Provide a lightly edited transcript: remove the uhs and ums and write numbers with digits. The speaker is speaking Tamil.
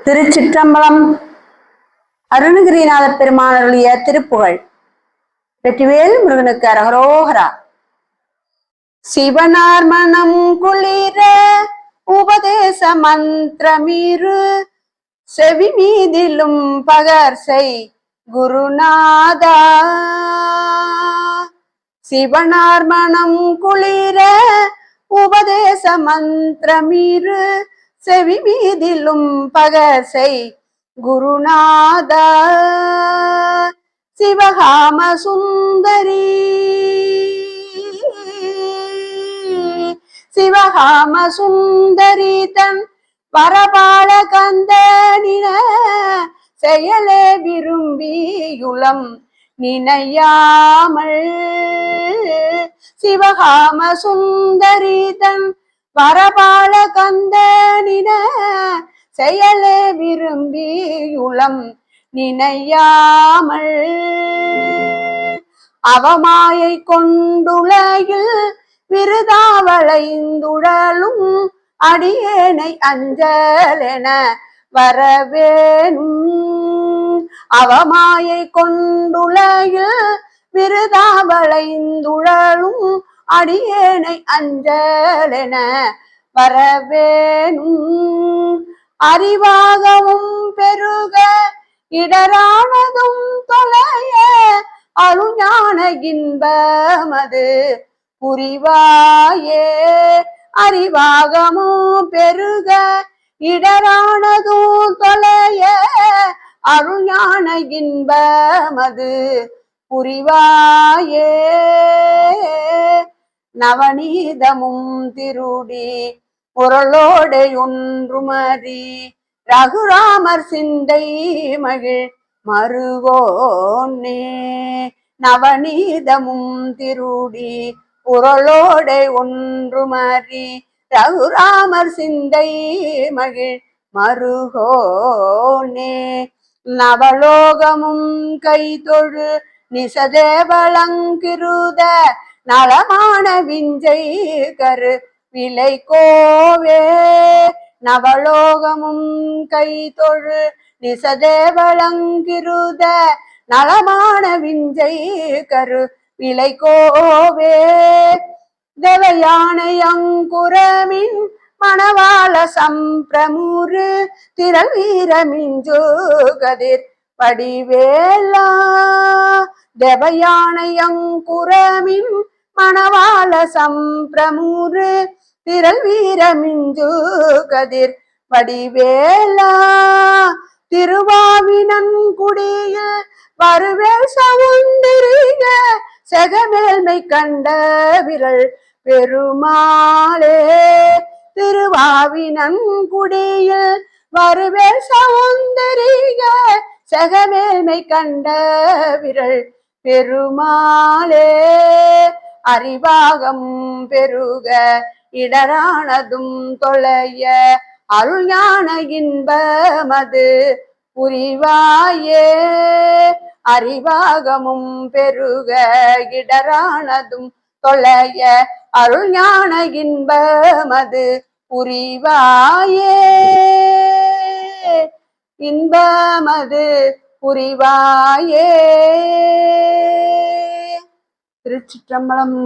திருச்சிற்றம்பலம். அருணகிரிநாத பெருமானுடைய திருப்புகழ். வெற்றிவேல் முருகனுக்கு அரகரோகரா. சிவனார் மனம் குளிர உபதேச மந்திரமீரு செவி மீதிலும் பகர்சை குருநாதா. சிவனார் மனம் குளிர உபதேச மந்திரமீரு செவி மீதிலும் பகர்சை குருநாதா. சிவகாம சுந்தரி சிவகாம சுந்தரி தன் வரபால கந்தனின செயலே விரும்பியுளம் நினையாமல். சிவகாம சுந்தரி தன் வரபால கந்தனின செயலே விரும்பியுளம் நினையாமல். அவமாயை கொண்டுலகில் விருதாவளைந்துழலும் அடியேனை அஞ்சலென வரவேணும். அவமாயை கொண்டுலகில் விருதாவளைந்துழலும் அடியேனை அஞ்சலென வரவேணும். அறிவாகவும் பெருக இடரானதும் தொலைய அருஞான இன்பமது புரிவாயே. அறிவாகமும் பெருக இடரானதும் தொலைய அருஞான இன்பமது புரிவாயே. நவநீதமும் திருடி பொருளோடை ஒன்றுமறி ரகுராமர் சிந்தை மகிழ் மருகோனே. நவநீதமும் திருடி பொருளோடை ஒன்றுமறி ரகுராமர் சிந்தை மகிழ் மருகோனே. நவலோகமும் கைதொழு நிசதேவலங்கிருத நலமான விஞ்சை கரு விலை கோவே. நவலோகமும் கைதொழு நிசதேவலங்கிருத நலமான விஞ்சை கரு விலை கோவே. தேவயானை அங்குரமின் மணவாள சம்பிரமுரு திரள் வீரமிஞ்சு கதிர் படிவேலா. தேவயானை அங்குரமின் மணவாள சம்பிரமுரு திரள் வீரமிஞ்சு கதிர் வடிவேலா. திருவாவினன்குடியில் வருவேல் சவுந்தரிய செகமேல்மை கண்ட விரல் பெருமாளே. திருவாவினன்குடியில் வருவேல் சவுந்தரிய செகமேல்மை கண்ட விரல் பெருமாளே. அறிவாகம் பெருக இடரானதும் தொலைய அருஞான இன்பமது புரிவாயே. அறிவாகமும் பெருக இடரானதும் தொலைய அருஞான இன்பமது புரிவாயே. இன்பமது புரிவாயே. திருச்சிற்றம்பலம்.